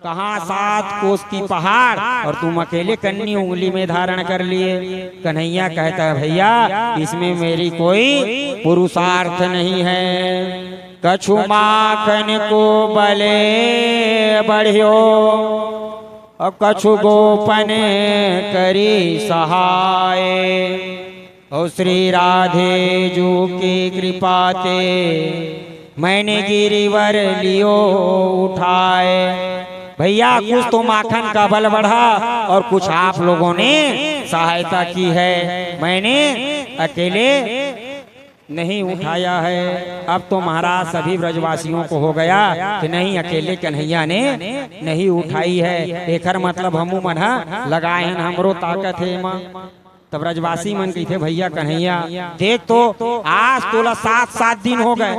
कहाँ 7 कोस की पहाड़ और तुम अकेले कन्नी उंगली में धारण कर लिए। कन्हैया कहता है भैया इसमें मेरी कोई पुरुषार्थ नहीं है। कछु माखन को बले बढ़ियो और कछु गोपन करी सहाय। और श्री राधे जू की कृपा ते मैंने गिरिवर लियो उठाए। भैया कुछ तो माखन का बल बढ़ा और कुछ आप लोगों ने सहायता की है, मैंने अकेले नहीं उठाया है। अब तो महाराज सभी ब्रजवासियों को हो गया कि नहीं अकेले कन्हैया ने नहीं उठाई है। एकर मतलब हमू मन लगाए हैं, हमरो ताकत है मां। तब ब्रजवासी मन की थे भैया कन्हैया देख तो आज तोला 7 दिन हो गए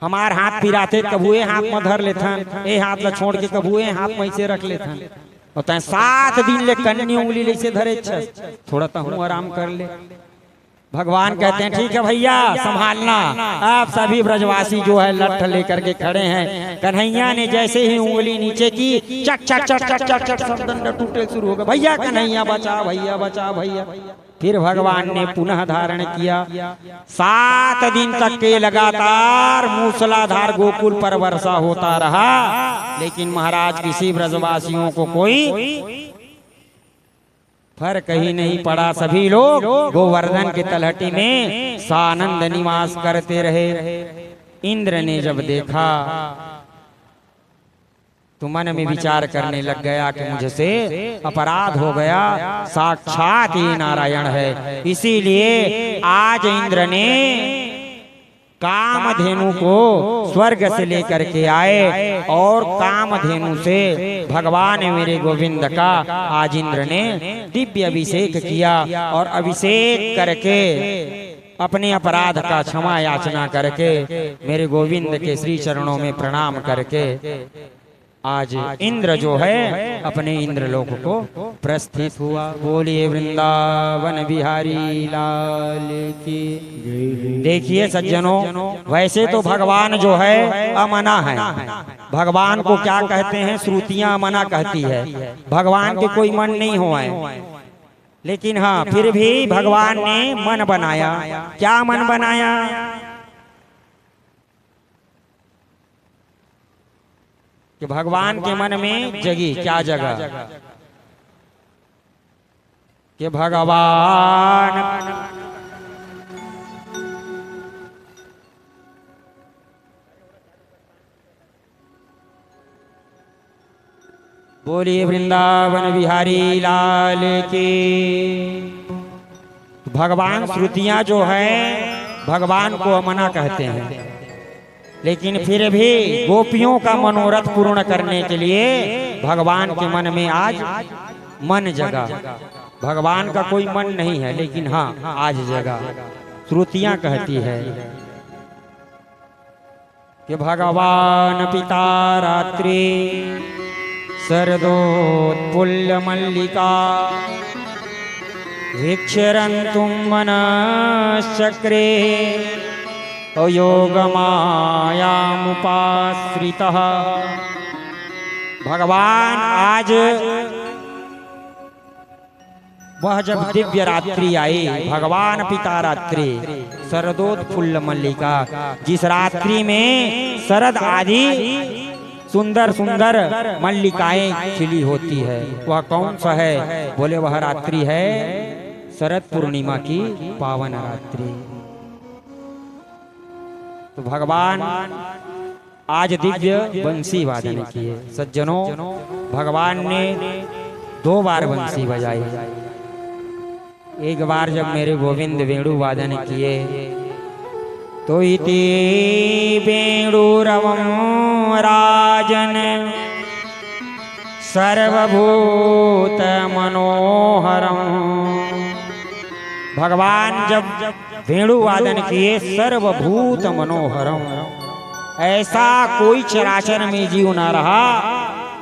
हमार हाथ पिराते, कबुए हाथ में धर लेथन, ए हाथ ला छोड़ के कबुए हाथ में से रख लेथन। और तय 7 दिन ले कन्नी उंगली ले से धरे थोड़ा तहु आराम कर ले। भगवान कहते हैं ठीक है भैया संभालना। अब सभी ब्रजवासी जो है लठ लेकर के खड़े हैं। कन्हैया ने जैसे ही उंगली नीचे की चक चक चक चक चक चक सब डंडा टूटे शुरू हो गए। भैया कन्हैया बचा भैया बचा भैया। फिर भगवान ने पुनः धारण किया। 7 दिन तक के लगातार मूसलाधार गोकुल पर वर्षा होता रहा, लेकिन महाराज किसी ब्रजवासियों को कोई फर्क ही नहीं पड़ा। सभी लोग गोवर्धन के तलहटी में सानंद निवास करते रहे। इंद्र ने जब देखा तो मन में विचार करने लग गया कि मुझसे अपराध हो गया, साक्षात ये नारायण है। इसीलिए आज इंद्र ने कामधेनु को स्वर्ग से लेकर के आए और कामधेनु से भगवान मेरे गोविंद का आज इंद्र ने दिव्य अभिषेक किया। और अभिषेक करके अपने अपराध का क्षमा याचना करके मेरे गोविंद के श्री चरणों में प्रणाम करके आज इंद्र जो है अपने इंद्रलोक को प्रस्थित हुआ। बोलिए वृंदावन बिहारी लाल की। देखिए सज्जनों, वैसे तो भगवान जो है अमना है। भगवान को क्या कहते हैं, श्रुतियां अमना कहती है। भगवान के कोई मन नहीं हुआ है, लेकिन हाँ फिर भी भगवान ने मन बनाया। क्या मन बनाया? कि भगवान के मन में जगी क्या जगह कि भगवान बोलिए वृंदावन बिहारी लाल की। भगवान श्रुतियां जो है भगवान को अमना कहते हैं, लेकिन फिर भी गोपियों का मनोरथ पूर्ण करने के लिए भगवान के मन में आज मन जगा। भगवान का कोई मन नहीं है, लेकिन हाँ आज जगा। श्रुतियां कहती है कि भगवान पिता रात्रि शरदोत्पुल्य मल्लिका वीक्षरन्तुं मनश्चक्रे योग मायामुपाश्रितः। भगवान आज वह जब दिव्य रात्रि आई, भगवान पिता रात्रि शरदोत्फुल्ल मल्लिका, जिस रात्रि में शरद आदि सुंदर सुंदर मल्लिकाएं खिली होती है, वह कौन सा है? बोले वह रात्रि है शरद पूर्णिमा की पावन रात्रि। तो भगवान आज दिव्य बंसी वादन किए। सज्जनों, भगवान ने 2 बार बंसी बजाई। एक बार जब मेरे गोविंद वेणु वादन किए तो इति वेणुरवं राजन सर्वभूत मनोहरम। भगवान जब वेणु वादन किए सर्वभूत मनोहरम, ऐसा कोई चराचर में जीव ना रहा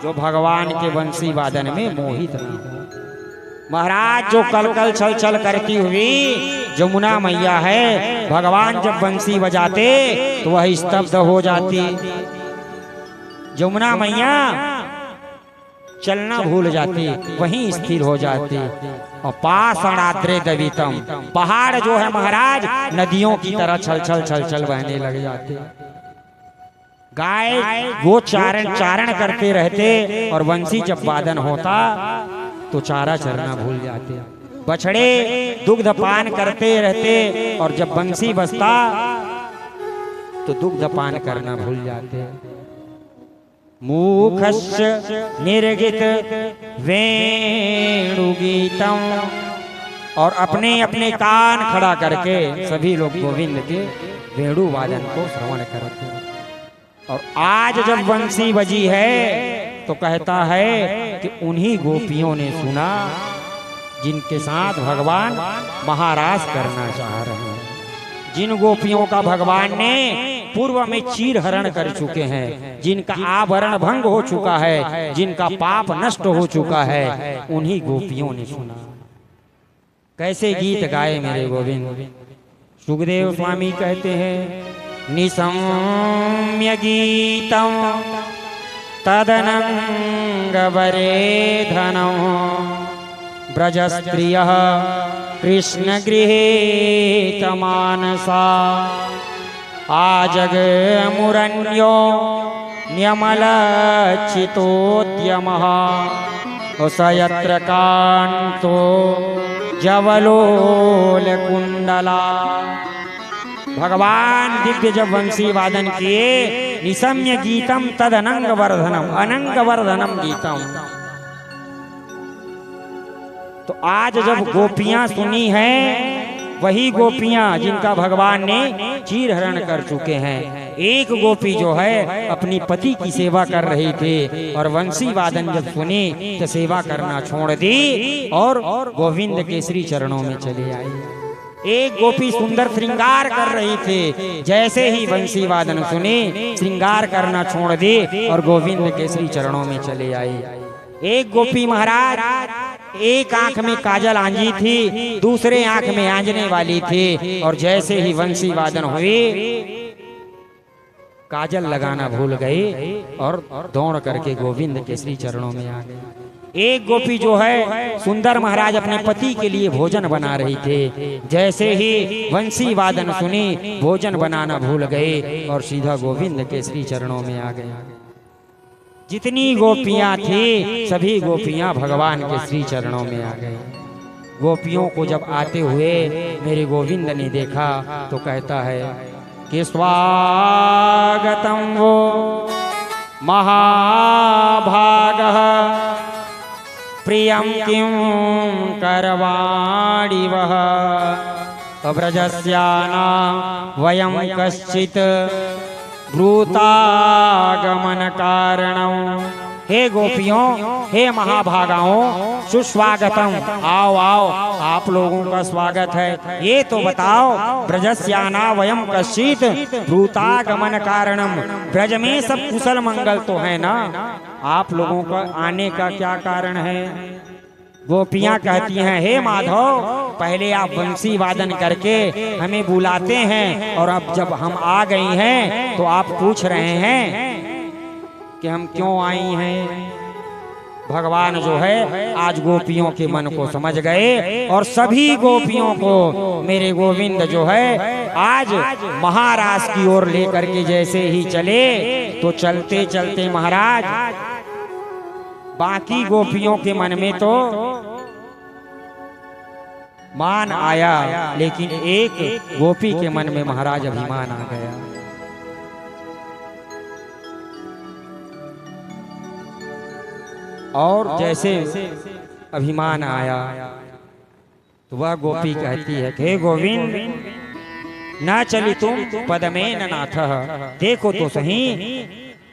जो भगवान के बंसी वादन में मोहित ना। महाराज जो कल कल छल छल करती हुई जमुना मैया है, भगवान जब बंसी बजाते तो वह स्तब्ध हो जाती। जमुना मैया चलना भूल जाती, वहीं स्थिर हो जाती। और पाषाणाद्रे दवितम, पहाड़ जो है महाराज नदियों की तरह छल छल छल छल बहने लग जाते। गाय वो चारण करते रहते और बंसी जब वादन होता तो चारा चरना भूल जाते। बछड़े दुग्ध पान करते रहते और जब बंसी बजता तो दुग्ध पान करना भूल जाते। मुखस्य निर्गित वेणुगीतम, और अपने अपने कान खड़ा करके सभी लोग गोविंद के वेणु वादन को श्रवण करते। और आज जब बंसी बजी है तो कहता है कि उन्हीं गोपियों ने सुना जिनके साथ भगवान महारास करना चाह रहे हैं, जिन गोपियों का भगवान ने पूर्व में चीर हरण कर चुके हैं, जिनका आभरण भंग हो चुका है, जिनका पाप नष्ट हो चुका है, उन्हीं गोपियों ने सुना। कैसे गीत गाए मेरे गोविंद। सुखदेव स्वामी कहते हैं निसम्य गीतम तदनंग वरेधनम ब्रजस्त्रियः कृष्ण गृहीत मानसा आजग मुरण्यो न्यमल चितोद्यमः सयत्र कांतो जवलोल कुंडला। भगवान दिव्य जब वंशी वादन किए, निसम्य गीतम तद अनंग वर्धनम, अनंग वर्धनम गीतम। तो आज जब गोपियां सुनी हैं, वही गोपियां जिनका भगवान ने चीर हरण कर चुके हैं। एक गोपी जो है अपनी पति की सेवा कर रही थी और वंशी वादन जब सुनी तो सेवा करना छोड़ दी और गोविंद के श्री चरणों में चली आई। एक गोपी सुंदर श्रृंगार कर रही थी, जैसे ही वंशी वादन सुनी श्रृंगार करना छोड़ दी और गोविंद के श्री चरणों में चली आई। एक गोपी महाराज एक आंख में काजल आंजी थी, दूसरे आंख में आंजने वाली थी, और जैसे ही वंशी वादन हुई काजल लगाना भूल गई और दौड़ करके गोविंद के श्री चरणों में आ गई। एक गोपी जो है सुंदर महाराज अपने पति के लिए भोजन बना रही थी, जैसे ही वंशी वादन सुनी भोजन बनाना भूल गए और सीधा गोविंद के श्री चरणों में आ गए। जितनी गोपियां थी सभी गोपियां भगवान के श्री चरणों में आ गई। गोपियों को जब आते हुए मेरे गोविंद ने देखा तो कहता है कि स्वागतम वो महाभागः प्रियं किं करवाणि वः व्रजस्याना वयं कश्चित् ब्रूतागमन कारणम। हे गोपियों, हे महाभागाओं, सुस्वागतम, आओ आओ, आप लोगों का स्वागत है। ये तो बताओ ब्रजस्याना वयम कश्चित् ब्रूतागमन कारणम, ब्रज में सब कुशल मंगल तो है ना, आप लोगों का आने का क्या कारण है। गोपियां कहती हैं हे माधव, पहले आप बंसी वादन करके हमें बुलाते हैं और अब जब हम आ गई हैं तो आप पूछ रहे हैं कि हम क्यों आई हैं। भगवान जो है आज गोपियों के मन को समझ गए और सभी गोपियों को मेरे गोविंद जो है आज महाराज की ओर लेकर के जैसे ही चले तो चलते चलते महाराज बाकी गोपियों के मन में तो मान आया, लेकिन एक गोपी के मन में महाराज अभिमान आ गया। और जैसे अभिमान आया तो वह गोपी कहती है हे गोविंद, ना चली तुम पदमेन नाथः, देखो तो सही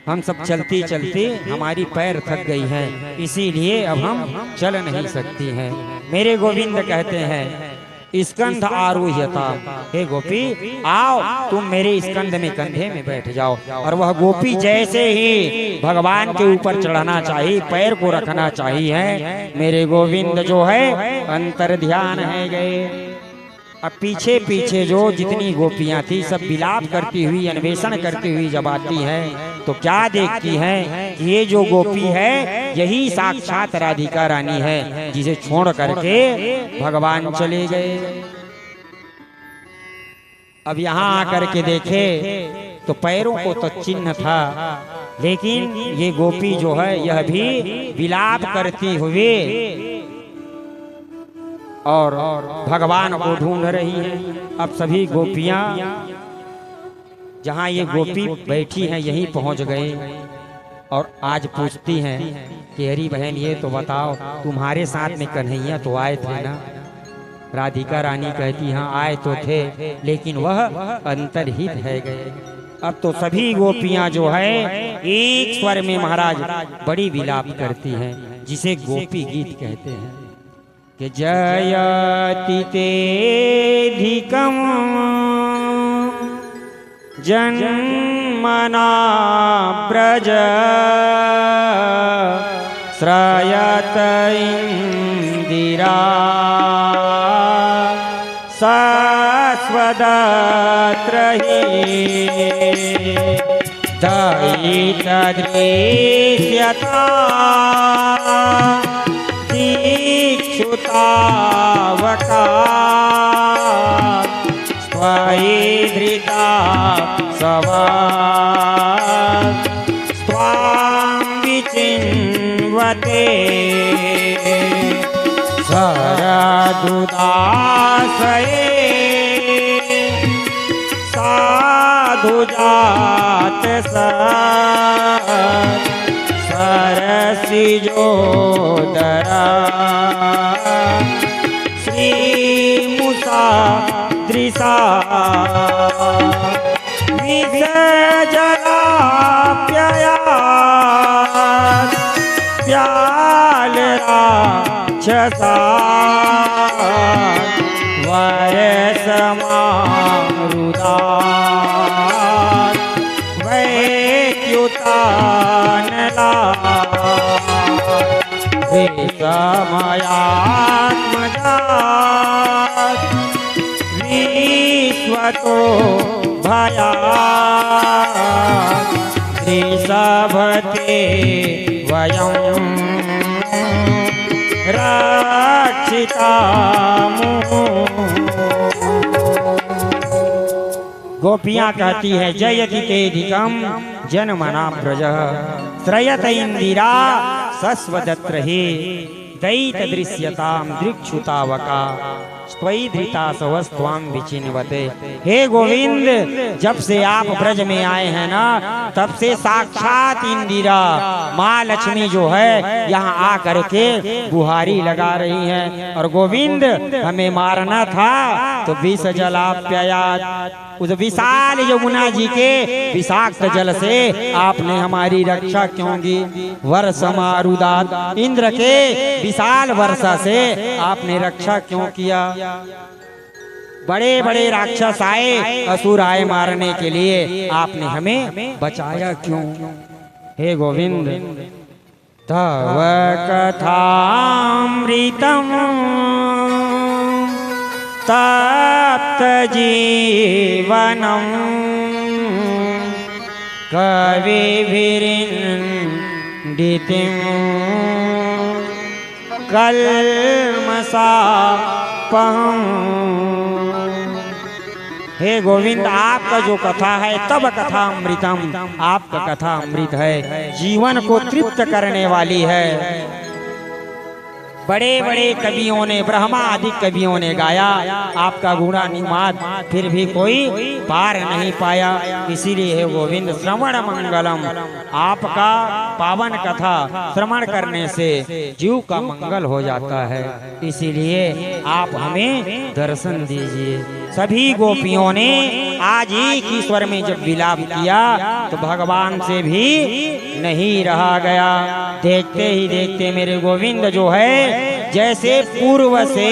हम सब चलती चलती हमारी पैर थक गई हैं, इसीलिए अब हम चल नहीं सकती हैं। मेरे गोविंद कहते हैं स्कंध आरोह्यता, हे गोपी आओ तुम मेरे स्कंध में कंधे में बैठ जाओ। और वह गोपी जैसे ही भगवान के ऊपर चढ़ना चाहिए, पैर को रखना चाहिए, मेरे गोविंद जो है अंतर ध्यान है गए। अब पीछे पीछे जो जितनी गोपियां थी सब विलाप करती हुई, अन्वेषण करती हुई जब आती हैं तो क्या देखती हैं कि ये जो गोपी है यही साक्षात राधिका रानी है, जिसे छोड़ करके भगवान चले गए। अब यहाँ आकर के देखे तो पैरों को तो चिन्ह था, लेकिन ये गोपी जो है यह भी विलाप करती हुए और भगवान को ढूंढ रही है। अब सभी गोपियां जहां ये गोपी बैठी हैं यहीं पहुंच गए और आज पूछती हैं कि अरे बहन ये तो बताओ तुम्हारे साथ में कन्हैया तो आए थे ना? राधिका रानी कहती हाँ आए तो थे, लेकिन वह अंतर्हित है गए। अब तो सभी गोपियां जो है एक स्वर में महाराज बड़ी विलाप करती हैं, जिसे गोपी गीत कहते हैं कि जयति तेधिकम् जन्मना ब्रज श्रयत इंदिरा शाश्वतत्र हि दयितदृश्यता दीक्षुतावका स्वयि धृता सवा स्वां विचिन्वते शरदुदासये साधुजात सरसिजोदरा श्रीमुषा दृशा विषजलाप्यया व्यालराक्षसा वरसमारुदा वैद्युतानला विषमयात्मजा विश्वतो भया ऋषभते वयं रक्षितामो। गोपियां कहती है जयति तेधिकम् जनमना ब्रज श्रयत इंदिरा सस्वदत्र हि दयित दृश्यताम दृक्षुतावका त्वयि धृता सवस्त्वाम विचिन्वते। हे गोविंद, जब से आप ब्रज में आए हैं ना तब से साक्षात इंदिरा माँ लक्ष्मी जो है यहाँ आकर के बुहारी लगा रही हैं। और गोविंद हमें मारना था तो विष जलाप्ययात, उस विशाल यमुना जी के विषाक्त जल से आपने हमारी रक्षा क्यों की? वर्षमारुदात, इंद्र के विशाल वर्षा से आपने रक्षा क्यों किया? बड़े बड़े राक्षस आए, असुर आए मारने के लिए, आपने हमें बचाया क्यों? हे गोविंद, तव कथामृतम् तप्त जीवनम् कविभिरिण्डितिम् कल्मषापहम्। हे गोविंद, आपका जो कथा है तब कथा अमृतम, आपका कथा अमृत है, जीवन को तृप्त करने वाली है। बड़े बड़े कवियों ने, ब्रह्मा आदि कवियों ने गाया आपका गुणानुवाद, फिर भी कोई पार नहीं पाया। इसीलिए हे गोविंद, श्रवण मंगलम, आपका पावन कथा श्रवण करने से जीव का मंगल हो जाता है। इसीलिए आप हमें दर्शन दीजिए। सभी गोपियों ने आज एक ही स्वर में जब विलाप किया तो भगवान से भी नहीं रहा गया। देखते ही देखते मेरे गोविंद जो है, जैसे पूर्व से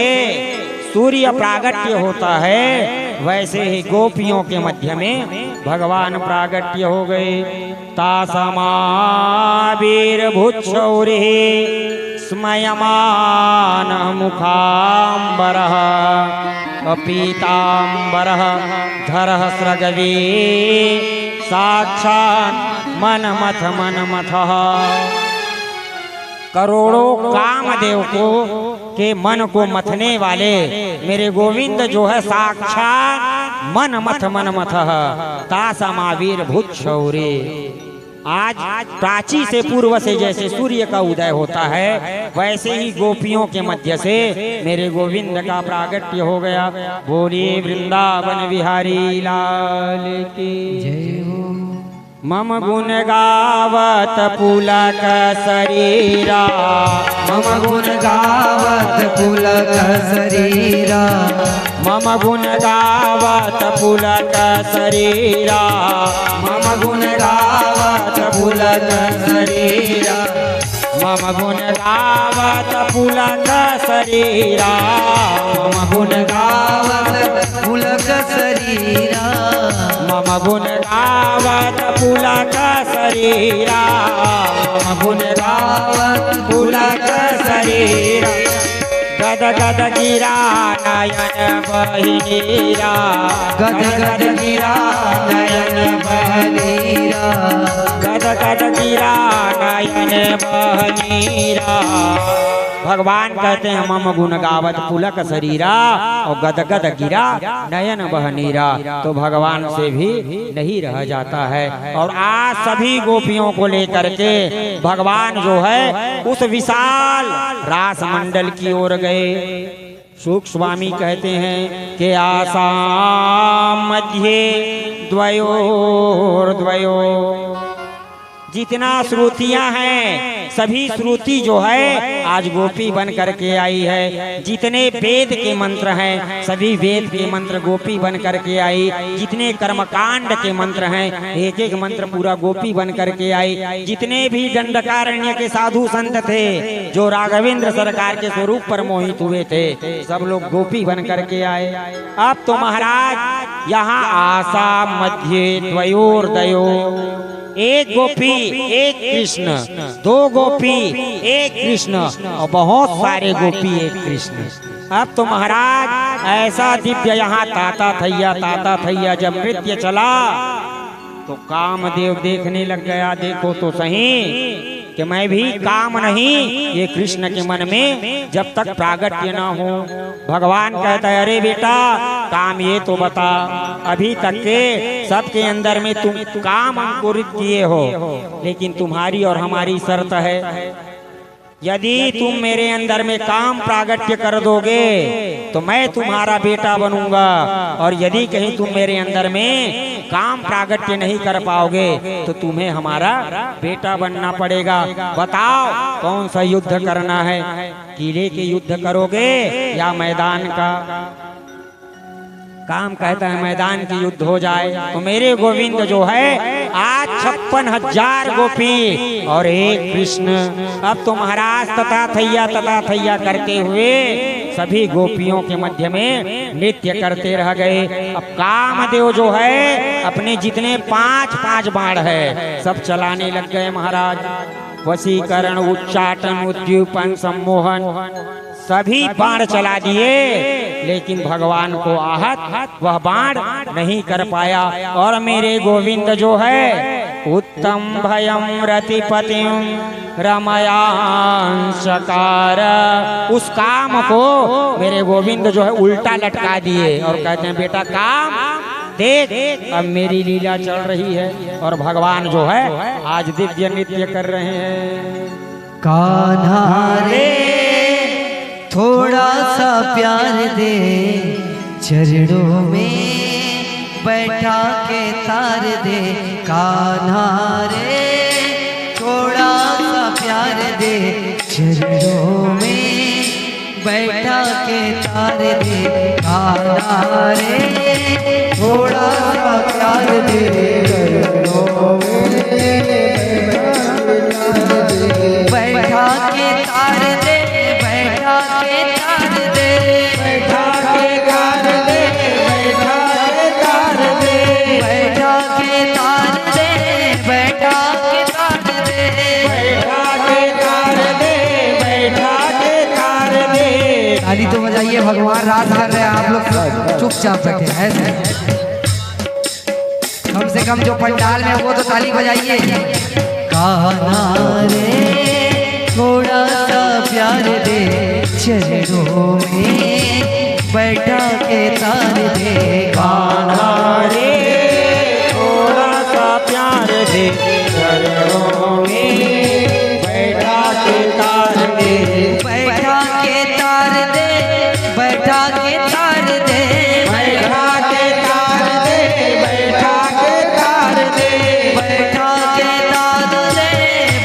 सूर्य प्रागट्य होता है, वैसे ही गोपियों के मध्य में भगवान प्रागट्य हो गए। तासमाविर्भूत्सौरिः स्मयमान मुखाम्बरः पीताम्बरः धरः स्रगवी साक्षात् मनमथः। करोड़ों कामदेव को के मन को मथने वाले मेरे गोविंद जो है साक्षात मनमथः तासा महावीर भूत शौर्य। आज प्राची से पूर्व से जैसे सूर्य का उदय होता है वैसे ही गोपियों के मध्य से मेरे गोविंद का प्रागट्य हो गया। बोलिए वृंदावन बिहारी लाल की जय हो। मम गुण गावत पुलक शरीरा, मम गुण गावत पुलक शरीरा, मम गुण गावत पुलक शरीरा, मम गुण गावत पुलक शरीरा, मम गुण गावत पुलक शरीरा, मम गुण गावत पुलक शरीरा, मम गुण गावत पुलक शरीरा, मम गुण गावत पुलक शरीरा। गद गद गिरा नयन बहिनीरा, गद गद गिरा नयन बहिनीरा, गद गद गिरा नयन बहिनीरा। भगवान कहते हैं मम गुण गावत पुलक शरीरा और गद गद गिरा नयन बहनीरा। तो भगवान से भी नहीं रह जाता है। और आज सभी गोपियों को लेकर के भगवान जो है उस विशाल रास मंडल की ओर गए। सुख स्वामी कहते हैं कि आसाम मध्य द्वयोर द्वयो, जितना श्रुतियां हैं सभी श्रुति जो है आज गोपी बन करके आई है। जितने वेद के मंत्र हैं सभी वेद के मंत्र गोपी बन करके आई। जितने कर्मकांड के मंत्र हैं एक एक मंत्र पूरा गोपी बन करके आई। जितने भी दंडकारण्य के साधु संत थे जो राघवेंद्र सरकार के स्वरूप पर मोहित हुए थे सब लोग गोपी बन करके आए। अब तो महाराज यहाँ आशा मध्य द्वयोर दयो, एक गोपी एक कृष्ण, दो गोपी एक कृष्ण और बहुत सारे गोपी एक कृष्ण। अब तो महाराज ऐसा दिव्य यहाँ ताता थैया जब नृत्य चला तो कामदेव देखने लग गया। देखो तो सही कि मैं भी काम नहीं ये कृष्ण के मन में जब तक प्रागट्य ना हो। भगवान कहता है अरे बेटा काम ये तो बता, अभी तक के सबके अंदर में तुम काम अंकुरित किए हो लेकिन तुम्हारी और हमारी शर्त है यदि तुम मेरे अंदर में काम प्रागट्य कर दोगे तो मैं तुम्हारा बेटा बनूंगा, और यदि कहीं तुम मेरे अंदर में काम प्रागट्य नहीं कर पाओगे तो तुम्हें हमारा बेटा बनना पड़ेगा। बताओ कौन सा युद्ध करना है, किले के युद्ध करोगे या मैदान का? काम कहता है मैदान की युद्ध हो जाए। तो मेरे गोविंद जो है आज 56,000 गोपी और एक कृष्ण। अब तो महाराज तथा थैया करते हुए सभी गोपियों के मध्य में नृत्य करते रह गए। अब कामदेव जो है अपने जितने 5 बाण है सब चलाने लग गए महाराज। वशीकरण, उच्चाटन, उद्दीपन, सम्मोहन सभी बाण चला दिए लेकिन भगवान को आहत वह बाण नहीं कर पाया। और मेरे गोविंद जो है उत्तम भयम रतिपतिम रमयांशकार, उस काम को मेरे गोविंद जो है उल्टा लटका दिए और कहते हैं बेटा काम देख अब मेरी लीला चल रही है। और भगवान जो है आज दिव्य नृत्य कर रहे हैं। कान्हा रे थोड़ा सा प्यार दे, चरणों में बैठा के तार दे। कान्हा रे थोड़ा सा प्यार दे, चरणों में बैठा के तार दे। कान्हा रे थोड़ा सा प्यार दे, चरणों में बैठा के तार दे, बैठा के तार दे, बैठा के तार दे, बैठा के तार दे, बैठा के तार दे, बैठा के तार दे, बैठा के तार दे, बैठा के तार दे। ताली तो बजा बजाइए, भगवान राज कर रहे हैं, आप लोग चुपचाप बैठे हैं ऐसे। कम से कम जो पंडाल में वो तो ताली बजाइए। कान्हा रे थोड़ा सा प्यार दे, चरणों में बैठा के तार दे। कान्हा रे थोड़ा सा प्यार दे, चरणों में बैठा के तार दे। बैठा के तार दे, बैठा के तार दे, बैठा के तार दे, बैठा के तार दे, बैठा के तार दे,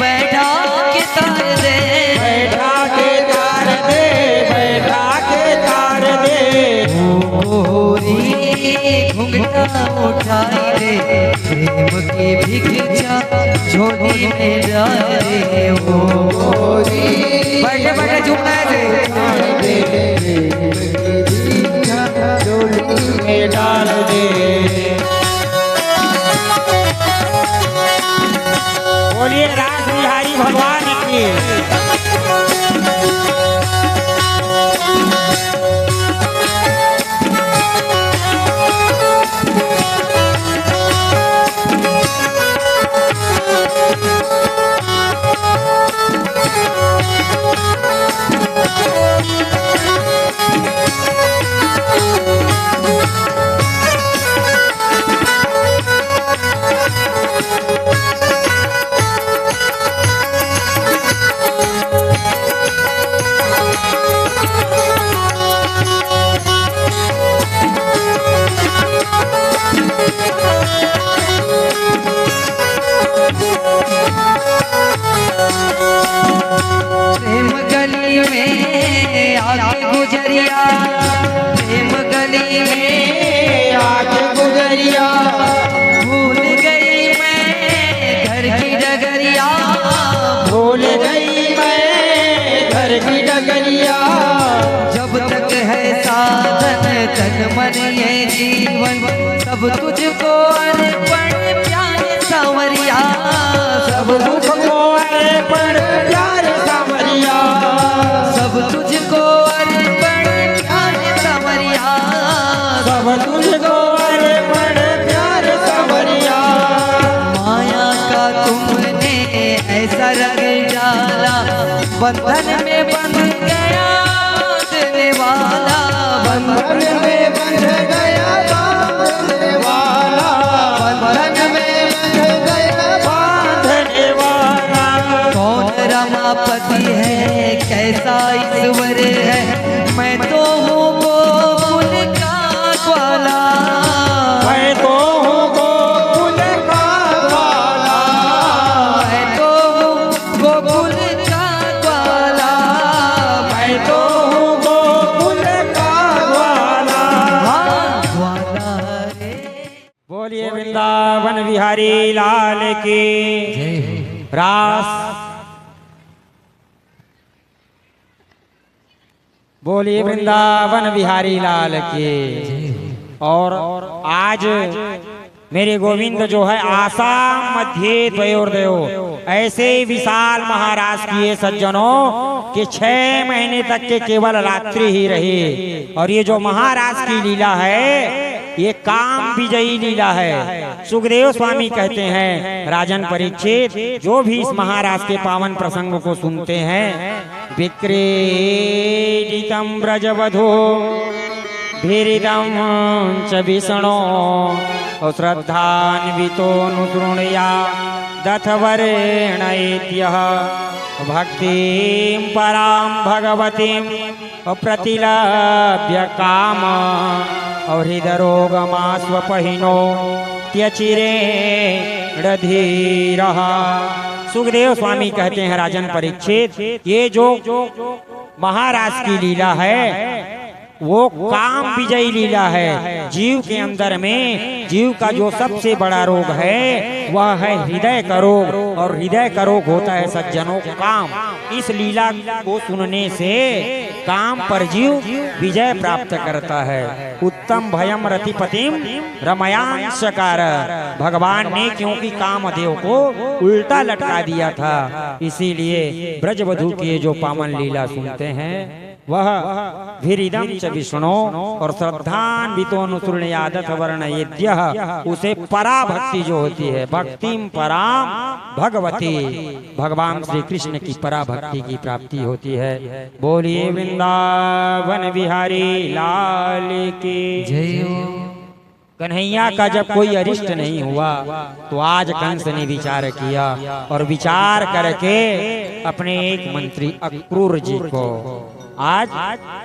बैठा के तार दे, बैठा के तार दे, बैठा के तार दे। गोरी घुंघटा उठाई दे, प्रेम की भिक्षा झोली में डाल दे। ओ गोरी बैठे बैठे झूमना है झोली में डाल दे। बोलिए रास बिहारी भगवान की। प्रेम गली में आके गुजरिया, प्रेम गली में आके गुजरिया, भूल गई मैं घर की डगरिया। भूल गई मैं घर की डगरिया। जब तक है साधन तन मन ये जीवन, सब तुझको अर्पण प्यारे सांवरिया। सब तुझको अर्पण प्यारे सांवरिया, सब तुझको अर्पण प्यारे सांवरिया। सब तुझको अर्पण प्यारे सांवरिया। माया का तुमने ऐसा रंग डाला, बंधन में बंध गया बांधने वाला। बंधन में बंध गया बांधने वाला, बंधन में बंध गया बांधने वाला। कौन रमापति है, कैसा ईश्वर है, मैं तो हूँ गोकुल का ग्वाला। मैं तो हूँ गोकुल का ग्वाला, मैं तो हूँ गोकुल का ग्वाला। मैं तो हूँ गोकुल का ग्वाला। हाँ ग्वाला रे। बोलिए वृंदावन बिहारी लाल की रास। बोलिए वृंदावन बिहारी लाल की। और आज मेरे गोविंद जो है आशा मध्य द्वयोर्दयो, ऐसे विशाल महाराज किए सज्जनों कि 6 महीने तक के केवल रात्रि ही रहे। और ये जो महाराज की लीला है ये काम विजयी लीला है। सुखदेव स्वामी कहते हैं राजन परीक्षित, जो भी इस महाराज के पावन प्रसंग को सुनते हैं, विक्रीडितम ब्रजवधो भीरिदम च विष्णो श्रद्धान्वितोऽनुशृणुया दथवरेण्येत्यः भक्तिं परां भगवतीं प्रतिलभ्य काम और हृदरोगमास्वपहिनो त्यचिरेणधीरः। सुखदेव स्वामी कहते हैं राजन परीक्षित, ये जो महाराज की लीला है वो काम विजयी लीला है। जीव के अंदर में जीव का जो सबसे बड़ा रोग है वह है हृदय का रोग, और हृदय का रोग होता है सज्जनों काम। इस लीला को सुनने से काम पर जीव विजय प्राप्त करता है। उत्तम भयम रतिपतिम रमयांशकार, भगवान ने क्योंकि कामदेव को उल्टा लटका दिया था, इसीलिए ब्रजवधु की जो पावन लीला सुनते हैं वह भिरिदम च विष्णु और श्रद्धान्वितोऽनुसृणयादथ वर्णयेद्यः, उसे पराभक्ति जो होती है, भक्तिम पराम भगवती, भगवान श्री कृष्ण की पराभक्ति की प्राप्ति होती है। बोलिए वृंदावन बिहारी लाल की जय हो। कन्हैया का जब कोई अरिष्ट नहीं हुआ तो आज कंस ने विचार किया और विचार करके अपने एक मंत्री अक्रूर जी को आज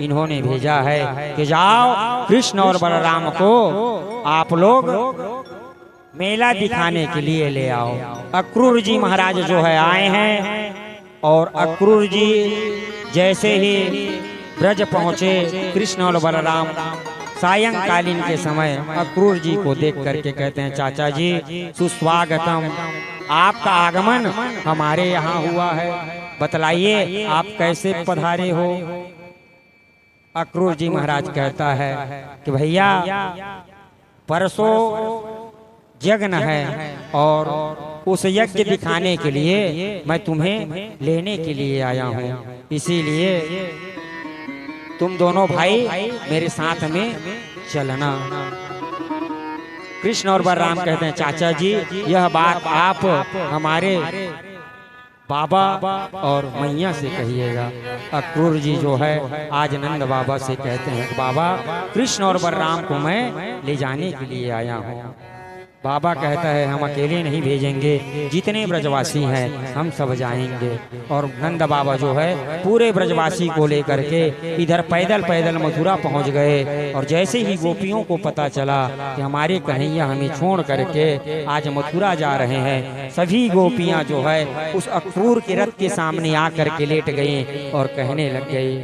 इन्होंने भेजा है कि जाओ कृष्ण और बलराम को आप लोग मेला दिखाने के लिए ले आओ। अक्रूर जी महाराज जो है आए हैं और अक्रूर जी जैसे ही ब्रज पहुंचे, कृष्ण और बलराम सायंकालीन के समय अक्रूर जी को देख करके कहते हैं, चाचा जी सुस्वागतम, आपका आगमन हमारे यहाँ हुआ है, बतलाइए आप कैसे पधारे हो। अक्रूर जी महाराज कहता है कि भैया परसों यज्ञ है और उस यज्ञ दिखाने के लिए मैं तुम्हें लेने के लिए आया हूँ, इसीलिए तुम दोनों भाई मेरे साथ में चलना। कृष्ण और बलराम कहते हैं, चाचा जी यह बात आप हमारे बाबा और मैया से कहिएगा। अक्रूर जी जो है आज नंद बाबा से कहते हैं, बाबा कृष्ण और बलराम को मैं ले जाने के लिए आया हूँ। बाबा कहता है, हम अकेले नहीं भेजेंगे, जितने ब्रजवासी हैं हम सब जाएंगे। और नंद बाबा जो है पूरे ब्रजवासी को लेकर के इधर पैदल पैदल मथुरा पहुंच गए। और जैसे ही गोपियों को पता चला कि हमारे कन्हैया हमें छोड़ करके आज मथुरा जा रहे हैं, सभी गोपियां जो है उस अक्रूर के रथ के सामने आकर के लेट गई और कहने लग गई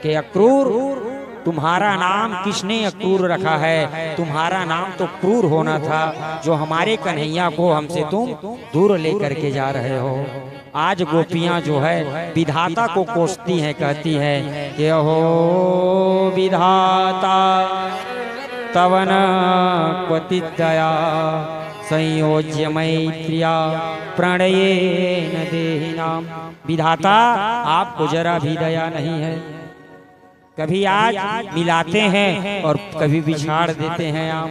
कि अक्रूर, तुम्हारा नाम किसने अक्रूर रखा है? तुम्हारा नाम तो क्रूर होना था, जो हमारे कन्हैया को हमसे तुम दूर लेकर के जा रहे हो। आज गोपियां जो है विधाता को कोसती हैं, कहती हैं कि हो विधाता तवन क्वचिद्दया संयोज्य मैत्रिया प्रणयेन देहिनाम। विधाता आपको जरा भी दया नहीं है, कभी आज मिलाते हैं और कभी बिछाड़ देते हैं आप।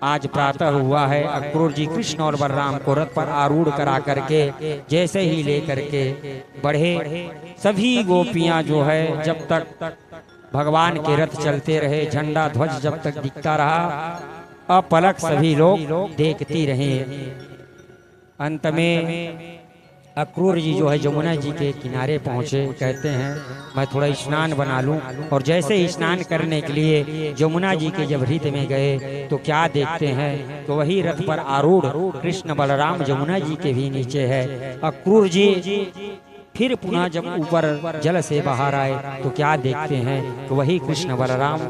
आज प्रातः हुआ है, अक्रूर जी कृष्ण और बलराम को रथ पर आरूढ़ करा करके जैसे ही लेकर के बढ़े, सभी गोपियां जो है जब तक भगवान के रथ चलते रहे, झंडा ध्वज जब तक दिखता रहा, अपलक सभी लोग देखती रहे। अंत में अक्रूर जी जो है जमुना जी के किनारे पहुंचे, कहते हैं मैं थोड़ा स्नान बना लूं। और जैसे ही स्नान करने के लिए जमुना जी के जब हित में गए तो क्या देखते हैं, तो वही रथ पर आरूढ़ कृष्ण बलराम जमुना जी के भी नीचे है। अक्रूर जी फिर पुनः जब ऊपर जल से बाहर आए तो क्या देखते हैं, तो वही कृष्ण बलराम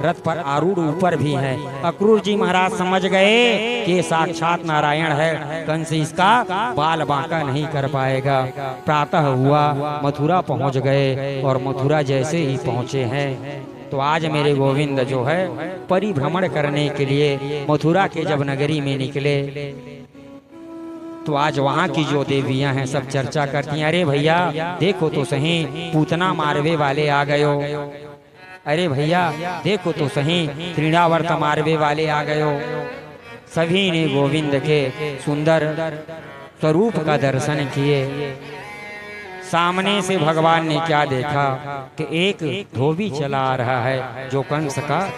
रथ पर आरूढ़ ऊपर भी हैं। अक्रूर जी महाराज समझ गए कि साक्षात नारायण है, कंस इसका बाल बांका नहीं कर पाएगा। प्रातः हुआ, मथुरा पहुंच गए और मथुरा जैसे ही पहुंचे हैं तो आज मेरे गोविंद जो है परिभ्रमण करने के लिए मथुरा के जब नगरी में निकले तो आज वहाँ की जो देवियां हैं सब चर्चा करती हैं, अरे भैया देखो तो सही पूतना मारवे वाले आ गए हो, अरे भैया देखो तो सही तृणावर्त मारवे वाले आ गए हो। सभी ने गोविंद के सुंदर स्वरूप का दर्शन किए। सामने से भगवान ने क्या देखा कि एक धोबी चला आ रहा है जो कंस का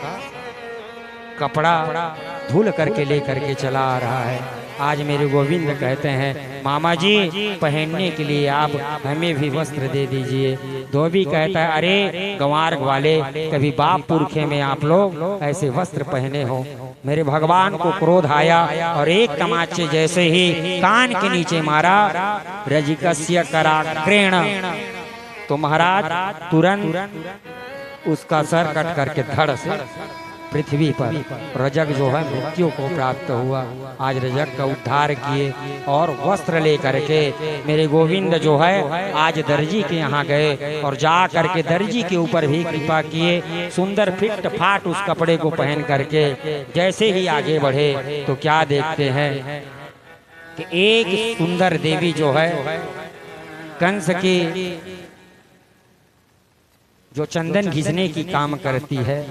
कपड़ा धुल करके लेकर के चला आ रहा है। आज मेरे गोविंद कहते हैं, मामा जी पहनने के लिए आप हमें भी वस्त्र दे दीजिए। धोबी कहता है, अरे गंवार वाले, कभी बाप पुरखे में आप लोग ऐसे वस्त्र पहने हो? मेरे भगवान को क्रोध आया और एक तमाचे जैसे ही कान के नीचे मारा, रजिकस्य कराग्रेण, तो महाराज तुरंत उसका सर कट करके धड़ से पृथ्वी पर रजक जो है मृत्यु को प्राप्त हुआ। आज रजक का उद्धार किए और वस्त्र लेकर के मेरे गोविंद जो है आज दर्जी के यहाँ गए और जा करके दर्जी के ऊपर भी कृपा किए। सुंदर फिट फाट उस कपड़े को पहन करके जैसे ही आगे बढ़े तो क्या देखते हैं कि एक सुंदर देवी जो है कंस की जो चंदन घिसने की काम करती है।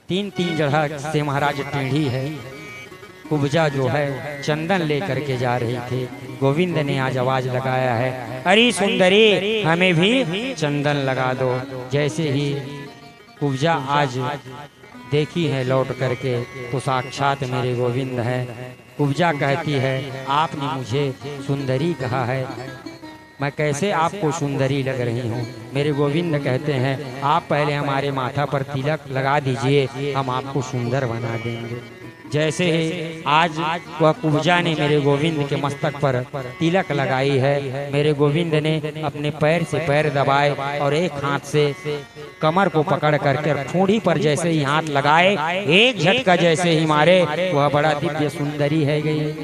3-3 जगह से महाराज टेढ़ी है। कुब्जा जो है चंदन लेकर के जा रही थी। गोविंद ने आज आवाज लगाया है, अरे सुंदरी हमें भी चंदन लगा दो। जैसे ही कुब्जा आज देखी है लौट करके तो साक्षात मेरे गोविंद है। कुब्जा कहती है, आपने मुझे सुंदरी कहा है, मैं कैसे आपको सुंदरी लग रही हूँ? मेरे गोविंद कहते हैं, आप पहले हमारे माथा पर तिलक लगा दीजिए, हम आपको सुंदर बना देंगे। जैसे ही आज वह कुब्जा ने मेरे गोविंद के मस्तक पर तिलक लगाई है, मेरे गोविंद ने अपने पैर से पैर दबाए और एक हाथ से कमर को पकड़ करके ठूंढी पर जैसे ही हाथ लगाए, एक झटका जैसे ही मारे, वह बड़ा दिव्य सुंदरी है गई।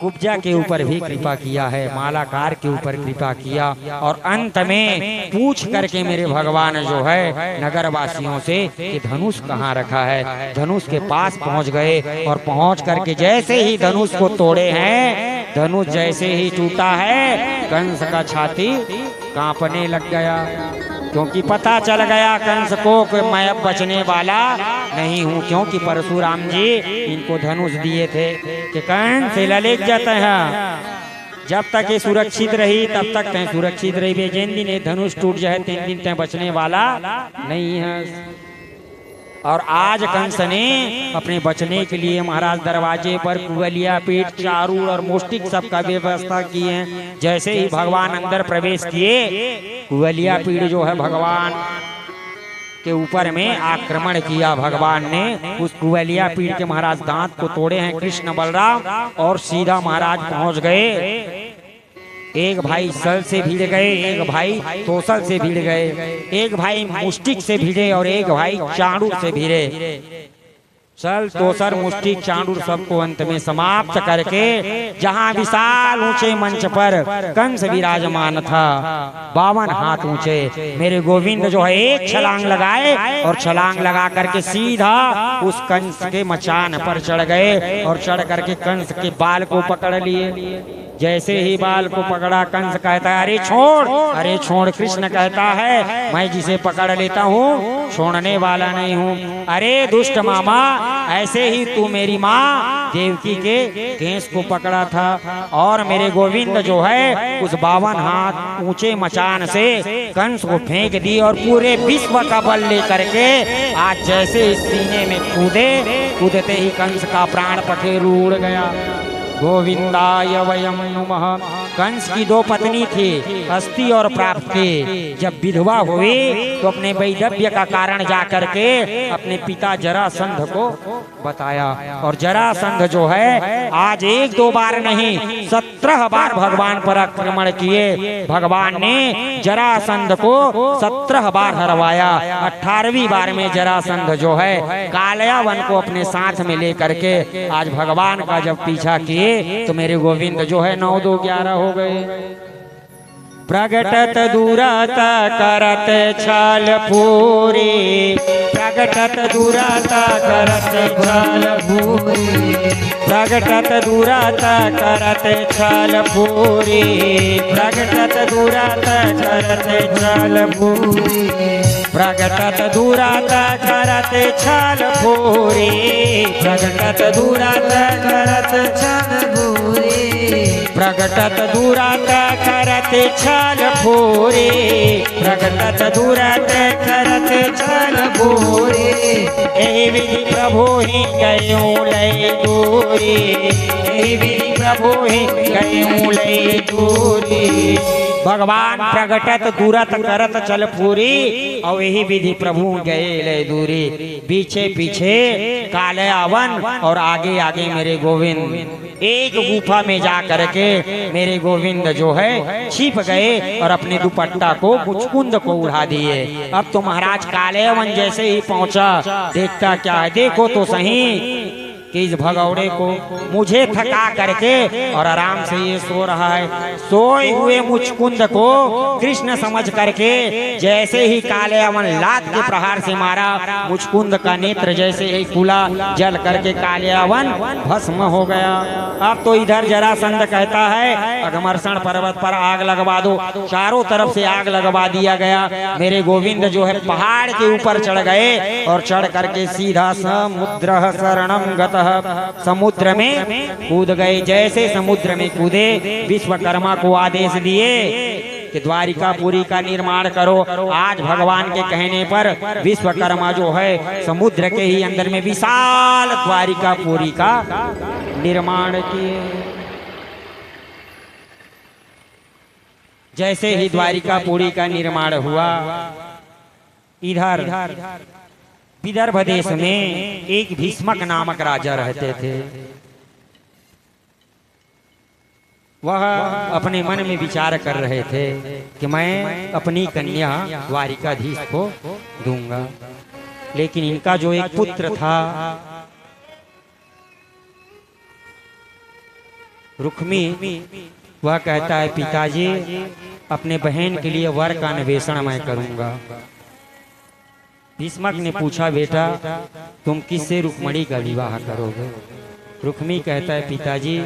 कुब्जा के ऊपर भी कृपा किया है, मालाकार के ऊपर कृपा किया और अंत में पूछ करके मेरे भगवान जो है नगर वासियों से कि धनुष कहाँ रखा है। धनुष के पास पहुंच गए और पहुंच करके जैसे ही धनुष को तोड़े हैं, धनुष जैसे ही टूटा है, कंस का छाती कांपने लग गया, क्योंकि पता चल गया कंस को कि मैं अब बचने वाला नहीं हूँ। क्योंकि परशुराम जी इनको धनुष दिए थे कि कंस ललित जाते हैं, जब तक ये सुरक्षित रही तब तक तय सुरक्षित रही, जिन दिन ये धनुष टूट जाए 3 दिन तय बचने वाला नहीं है। और आज कंस ने अपने बचने के लिए महाराज दरवाजे पर कुवलिया पीठ, चारूर और मुष्टिक सबका व्यवस्था की है। जैसे ही भगवान अंदर प्रवेश किए, कुवलिया पीठ जो है भगवान के ऊपर में आक्रमण किया। भगवान ने उस कुवलिया पीठ के महाराज दांत को तोड़े हैं कृष्ण बलराम, और सीधा महाराज पहुंच गए। एक भाई सल से भिड़ गए, एक भाई तोसल से भिड़ गए, एक भाई मुष्टिक से भिड़े और एक भाई चांडूर से भिड़े। सल, तोसर, मुष्टिक, चांडूर सबको अंत में समाप्त करके जहां विशाल ऊंचे मंच पर कंस विराजमान था, 52 हाथ ऊंचे, मेरे गोविंद जो है एक छलांग लगाए और छलांग लगा करके सीधा उस कंस के मचान पर चढ़ गए और चढ़ करके कंस के बाल को पकड़ लिए। जैसे ही बाल को पकड़ा, कंस कहता है, अरे छोड़, अरे छोड़। कृष्ण कहता है, मैं जिसे पकड़ लेता हूँ छोड़ने वाला नहीं हूँ। अरे दुष्ट मामा, ऐसे ही तू मेरी माँ देवकी के केस को पकड़ा था और मेरे गोविंद जो है उस 52 हाथ ऊंचे मचान से कंस को फेंक दी और पूरे विश्व का बल लेकर के आज जैसे इस सीने में कूदे, कूदते ही कंस का प्राण पखेरु उड़ गया। गोविंदाय वयम नमः। कंस की 2 पत्नी थी, हस्ती और प्राप्ति। जब विधवा हुई तो अपने वैधव्य का कारण जाकर के अपने पिता जरासंध को बताया, और जरासंध जो है आज 1-2 बार नहीं 17 बार भगवान पर आक्रमण किए। भगवान ने जरासंध को 17 बार हरवाया। 18वीं बार में जरासंध जो है कालयावन को अपने साथ में लेकर के आज भगवान का जब पीछा किए तो मेरे गोविंद जो है 9-2-11 हो गए। प्रगटत दूरत करत छल पूरी, प्रगटत दूरत करत छल पूरी, प्रगटत दूरत करत छल पूरी, प्रगटत दूरत करत छल पूरी, प्रगटत दूरत करत छल पूरी, प्रगटत दूरत करत छल पूरी, प्रगटत दूरत करत छल पूरी, प्रगटत दूरत करत छल पूरी। एहि विधि प्रभु ही गयो लय दूरी, एहि विधि प्रभु ही गयो लय दूरी। भगवान प्रगटत दूरत करत चल पूरी और यही विधि प्रभु गए ले दूरी। पीछे पीछे कालयावन और आगे आगे मेरे गोविंद एक गुफा में जा करके मेरे गोविंद जो है छिप गए और अपने दुपट्टा को मुचकुंद को उड़ा दिए। अब तो महाराज कालयावन जैसे ही पहुंचा, देखता क्या है, देखो तो सही कि इस भगौड़े को मुझे थका करके और आराम से ये सो रहा है। सोए हुए मुचकुंद को कृष्ण समझ करके जैसे ही काले अवन लात के प्रहार से मारा, मुचकुंद का नेत्र जैसे ही खुला, जल करके काले अवन भस्म हो गया। अब तो इधर जरासंध कहता है अघमर्षण पर्वत पर आग लगवा दो। चारों तरफ से आग लगवा दिया गया। मेरे गोविंद जो है पहाड़ के ऊपर चढ़ गए और चढ़ करके सीधा समुद्र शरणम गतः समुद्र में कूद गए। जैसे समुद्र में कूदे, विश्वकर्मा को आदेश दिए कि द्वारिकापुरी का निर्माण करो। आज भगवान के कहने पर विश्वकर्मा जो है समुद्र के ही अंदर में विशाल द्वारिकापुरी का निर्माण किए। जैसे ही द्वारिकापुरी का निर्माण हुआ, इधर विदर्भ देश में एक भीष्मक नामक राजा रहते थे। वह अपने मन में विचार कर रहे थे कि मैं अपनी कन्या द्वारिकाधीश को दूंगा, लेकिन इनका जो एक पुत्र था रुक्मी, वह कहता है पिताजी अपने बहन के लिए वर का अन्वेषण मैं करूंगा। भीष्मक ने पूछा बेटा तुम किससे रुक्मणी का विवाह करोगे? रुक्मी कहता है पिताजी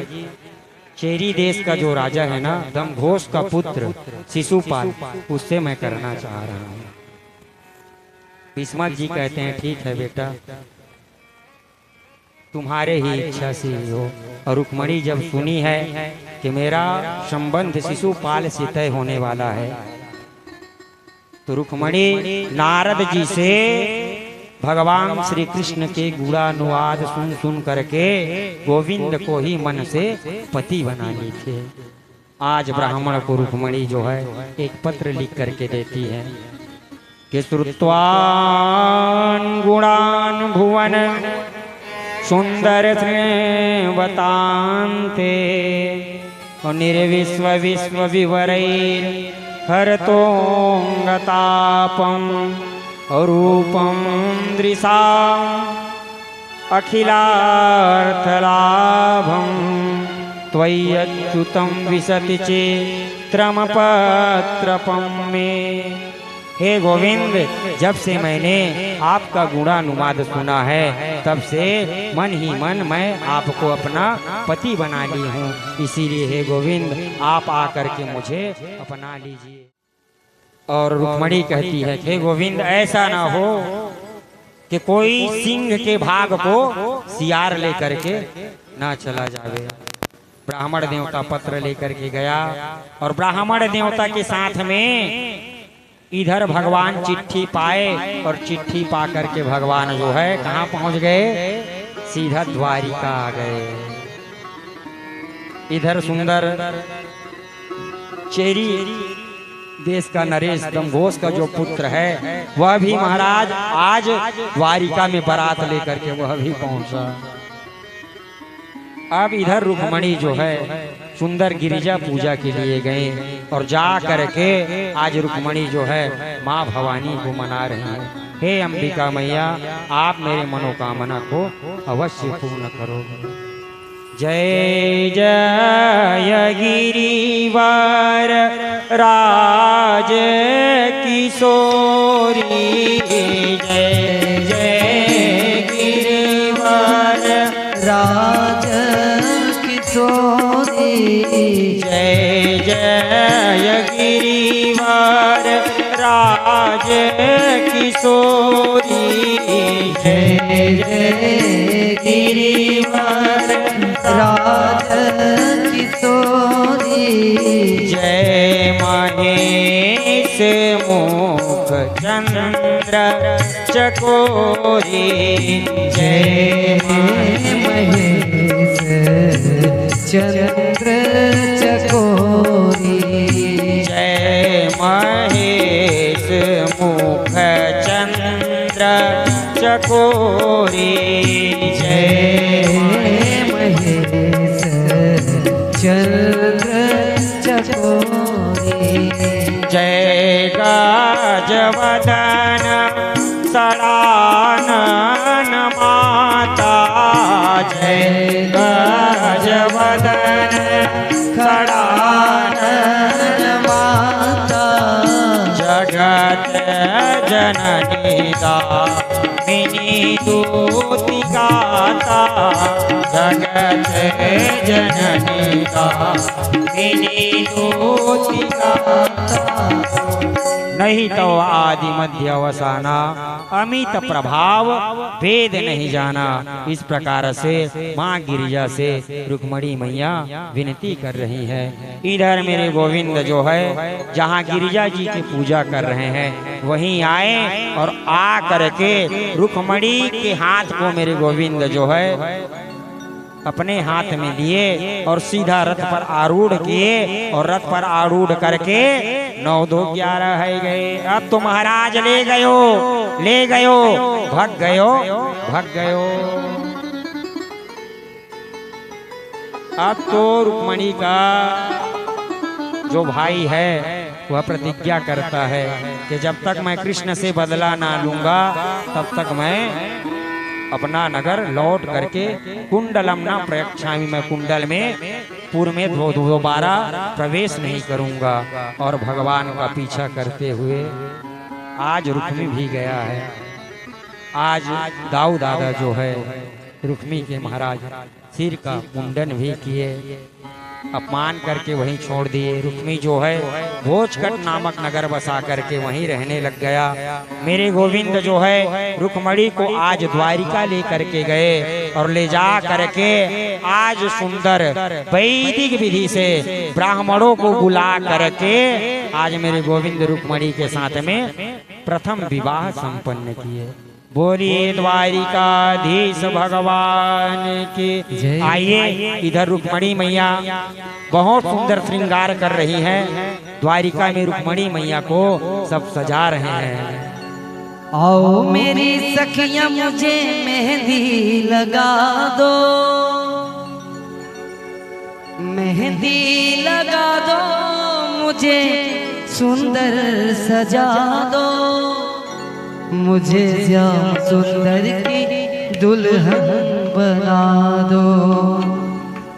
चेरी देश का जो राजा है ना, दमघोष का पुत्र शिशुपाल, उससे मैं करना चाह रहा हूँ। भीष्मक जी कहते हैं ठीक है बेटा, तुम्हारे ही इच्छा से ही हो। और रुक्मणी जब सुनी है कि मेरा संबंध शिशुपाल से तय होने वाला है, तो रुक्मणी नारद जी से भगवान श्री कृष्ण के गुणानुवाद सुन सुन करके गोविंद को ही मन से पति बना ली थी। आज ब्राह्मण को रुक्मणी जो है एक पत्र लिख करके देती है कि श्रुत्वान गुणान भुवन सुंदर बतान्ते निर्विश्व विश्व विवरैर हरतोंगतापम रूपम दृशा अखिलार्थलाभम त्वय्यच्युतं विशति चित्रम पत्रपम में। हे गोविंद, जब से मैंने आपका गुणानुवाद सुना है तब से मन ही मन मैं आपको अपना पति बना ली हूँ। इसीलिए हे गोविंद आप आकर के मुझे अपना लीजिए। और रुक्मणी कहती है हे गोविंद ऐसा ना हो कि कोई सिंह के भाग को सियार लेकर के ना चला जावे। ब्राह्मण देवता पत्र लेकर के गया और ब्राह्मण देवता के साथ में इधर भगवान चिट्ठी पाए और चिट्ठी पा करके भगवान जो है कहाँ पहुंच गए? सीधा द्वारिका आ गए। इधर सुंदर चेरी देश का नरेश दमघोष का जो पुत्र है वह भी महाराज आज द्वारिका में बारात लेकर के वह भी पहुंचा। अब इधर रुक्मणी जो है सुंदर गिरिजा पूजा के लिए गए और जा करके आज रुक्मणी जो है माँ भवानी को मना रही है। हे अंबिका मैया, आप मेरे मनोकामना को अवश्य पूर्ण करो। जय जय गिरिवर राज किशोरी, जय जय गिरिवर राज किशोरी, जय जय गिरिवर राज किशोरी, जय जय गिरिवर राज किशोरी, जय महेश मुख चंद्र चकोरी, जय महेश चंद्र चकोरी, जय महेश मुख चंद्र चकोरी, जय महेश चंद्र चकोरी, जय गजवदन सडानन माता, माता जगत जननी दामिनी दूति गाता जगत जननी दामिनी दूति गाता नहीं तो आदि मध्य अवसाना अमित प्रभाव वेद नहीं जाना। इस प्रकार से माँ गिरिजा से रुक्मणी मैया विनती कर रही है। इधर मेरे गोविंद जो है जहाँ गिरिजा जी की पूजा कर रहे हैं वहीं आए और आ करके रुक्मणी के हाथ को मेरे गोविंद जो है अपने हाथ में लिए और सीधा रथ पर आरूढ़ किए और रथ पर आरूढ़ करके 9 2 11 है गए। अब तो महाराज ले गयो भग गयो। अब तो रुक्मणी का जो भाई है वह प्रतिज्ञा करता है कि जब तक मैं कृष्ण से बदला ना लूंगा तब तक मैं अपना नगर लौट करके कुंडलम न प्रयक्षामि, मैं कुंडल में पूर्व में दोबारा प्रवेश नहीं करूंगा। और भगवान का पीछा करते हुए आज रुक्मी भी गया है। आज दाऊ दादा जो है रुक्मी के महाराज सिर का मुंडन भी किए, अपमान करके वहीं छोड़ दिए। रुक्मी जो है भोजकट नामक नगर बसा करके वहीं रहने लग गया। मेरे गोविंद जो है रुक्मणी को आज द्वारिका ले करके गए और ले जा करके आज सुंदर वैदिक विधि से ब्राह्मणों को बुला करके आज मेरे गोविंद रुक्मणी के साथ में प्रथम विवाह संपन्न किए। बोलिए द्वारिकाधीश भगवान की। आइए इधर रुक्मणी मैया बहुत सुंदर श्रृंगार कर रही हैं। द्वारिका में रुक्मणी मैया को सब सजा रहे हैं। आओ मेरी सखियां मुझे मेहंदी लगा दो, मेहंदी लगा दो, मुझे सुंदर सजा दो, मुझे श्याम सुंदर की दुल्हन बना दो।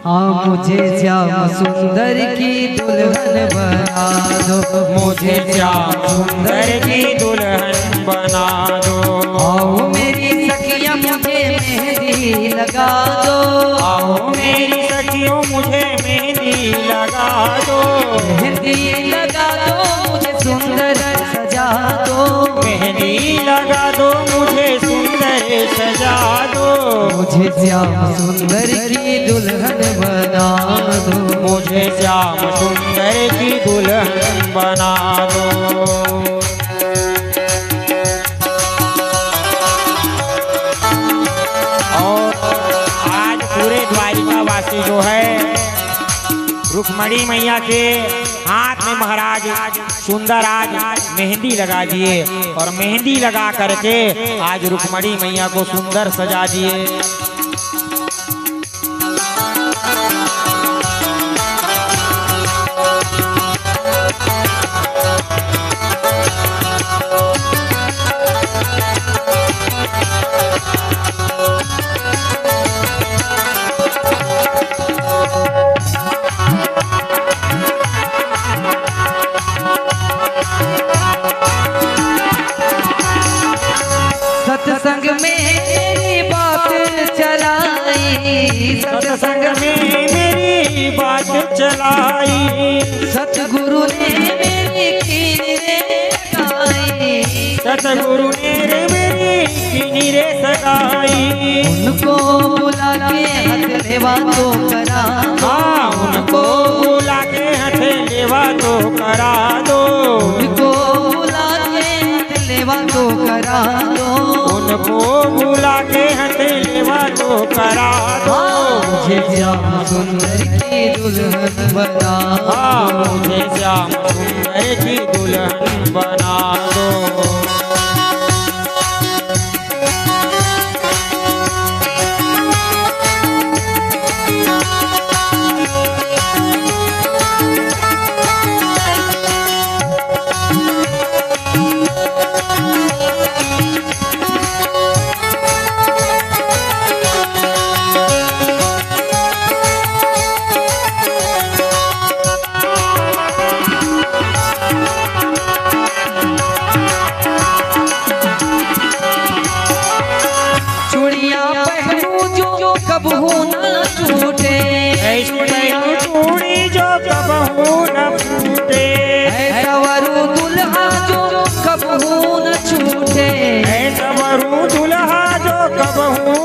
हाँ मुझे श्याम सुंदर की दुल्हन बना दो, मुझे श्याम सुंदर की दुल्हन बना दो। आओ मेरी सखियां मुझे मेहंदी लगा दो, आओ मेरी सखियों मुझे मेहंदी लगा दो, मेहंदी लगा दो, मुझे सुंदर सजा दो, मेहंदी लगा दो, मुझे सुंदर सजा दो, मुझे श्याम सुंदर की दुल्हन बना दो, मुझे श्याम सुंदर की दुल्हन बना दो। और आज पूरे द्वारिका वासी जो है रुक्मणी मैया के हाथ में महाराज सुंदर आज मेहंदी लगा दिए और मेहंदी लगा करके आज रुक्मणी मैया को सुंदर सजा दिए। सत्संग में मेरी बात चलाई, सत्संग में मेरी बात चलाई, सतगुरु ने मेरी कीरे सगाई, सतगुरु ने मेरी कीरे सगाई। उनको बुला के हाथ लेवा तो करा दो, हाँ उनको बुला के हाथ लेवा तो करा दो, उनको बुला के हाथ लेवा तो करा दो, उनको बुला के हाथ लेवा तो करा दो। मुझे श्याम सुंदर की दुल्हन बना हाँ दो, मुझे श्याम सुंदर की दुल्हन बना दो।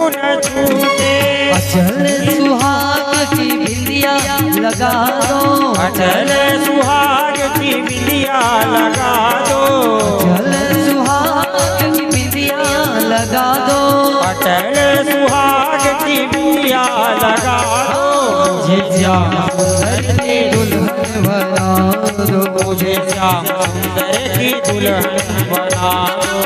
न छूटे। अचल सुहाग की बिंदिया लगा दो, अचल सुहाग की बिंदिया लगा दो, अचल सुहाग की बिंदिया लगा दो, अचल सुहाग की बिंदिया लगा दो। मुझे श्याम सुंदर की दुल्हन बना दो, मुझे श्याम सुंदर की दुल्हन बना दो।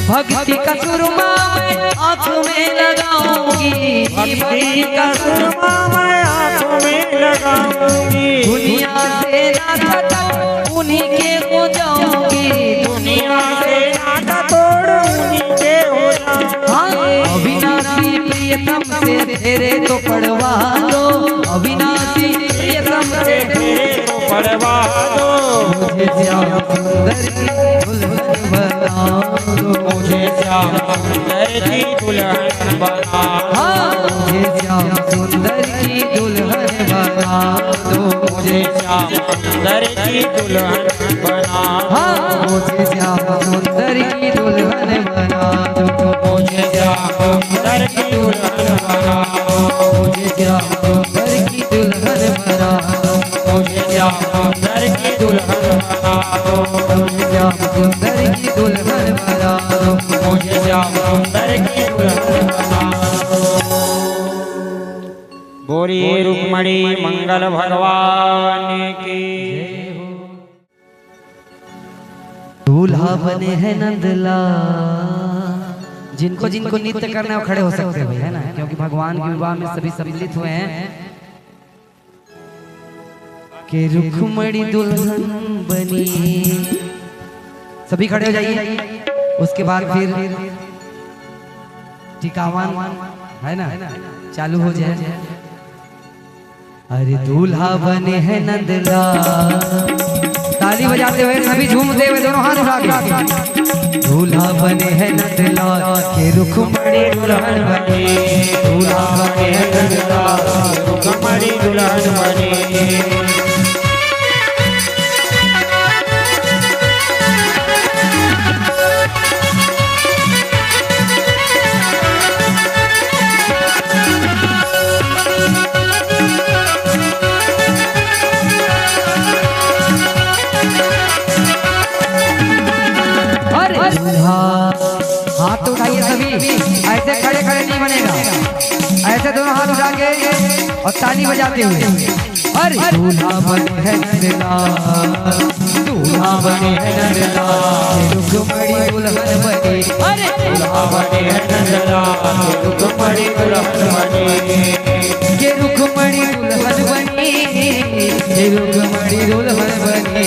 भक्ति का सुरमा मैं आँख में लगाऊंगी, भक्ति का सुरमा मैं आँखों में लगाऊंगी। दुनिया से नाता तोड़ उन्हीं के हो जाऊंगी, दुनिया से नाता तोड़ उन्हीं के हो जाऊंगी। अविनाशी प्रियतम से तेरे तो पढ़वा दो, अविनाशी प्रियतम से तेरे को पढ़वा दो। मुझे श्याम सुंदर की दुल्हन बना दो, मुझे श्याम सुंदर की दुल्हन बना दो। मुझे श्याम सुंदर की दुल्हन बना दो, मुझे श्याम सुंदर की दुल्हन बना दो। मुझे श्याम सुंदर की दुल्हन बना दो, मुझे श्याम सुंदर की दुल्हन बना दो। मुझे श्याम सुंदर की दुल्हन बना दो, मुझे श्याम सुंदर की दुल्हन बना दो। मुझे श्याम सुंदर की दुल्हन बना दो, मुझे श्याम सुंदर की दुल्हन बना दो। बोलिए रुक्मणी मंगल भगवान की। दूल्हा बने हैं नंदलाल। जिनको जिनको नृत्य करना है वो खड़े हो सकते हैं भाई, है ना, क्योंकि भगवान के विवाह में सभी सम्मिलित हुए हैं। के रुक्मणी दुल्हन बनी, सभी खड़े हो जाइए। उसके बाद फिर टिकावन है ना चालू हो जाए। अरे दूल्हा बने हैं नंदलाल, ताली बजाते हुए सभी झूमते हुए दोनों हाथ उठा के। दूल्हा बने हैं नंदलाल के रुक्मणी दुल्हन बनी, दूल्हा बने हैं नंदलाल रुक्मणी दुल्हन बनी। हाथ उठाइए सभी, ऐसे खड़े खड़े नहीं बनेगा, ऐसे दोनों हाथ उठा के और ताली बजाते हुए। अरे दूल्हा बने हैं नंदलाल, दूल्हा बने हैं नंदलाल रुक्मणी दुल्हन बनी। अरे दूल्हा बने हैं नंदलाल रुक्मणी दुल्हन बनी। ये रुक्मणी दुल्हन बनी, ये रुक्मणी दुल्हन बनी,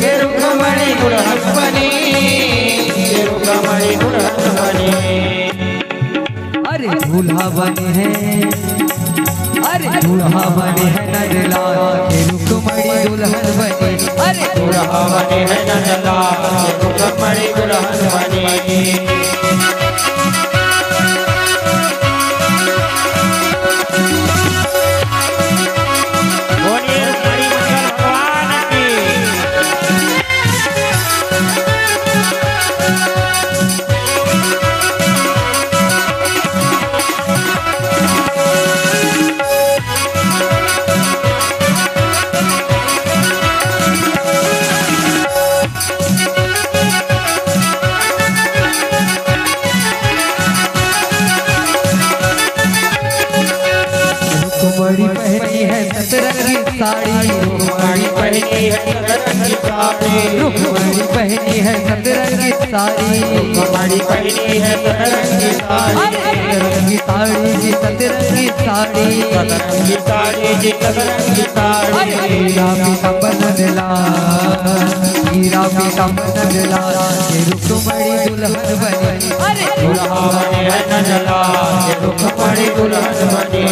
ये रुक्मणी दुल्हन बनी, ये रुक्मणी दुल्हन बनी। अरे दूल्हा बने हैं, अरे दूल्हा बने हैं नंदलाल के रुक्मणी दुल्हन बनी। अरे दूल्हा बने हैं नंदलाल रुक्मणी दुल्हन बनी। रुक्मणी पहनी है सतरंगी साड़ी, रुक्मणी पहनी है सतरंगी साड़ी, रुक्मणी पहनी है सतरंगी साड़ी, रुक्मणी पहनी है सतरंगी साड़ी, सतरंगी साड़ी जी सतरंगी साड़ी, सतरंगी साड़ी जी सतरंगी साड़ी। हीरा पीतांबर नंदलाल, हीरा पीतांबर नंदलाल ये रुक्मणी दुल्हन बनी। दूल्हा बने हैं नंदलाल रुक्मणी दुल्हन बनी।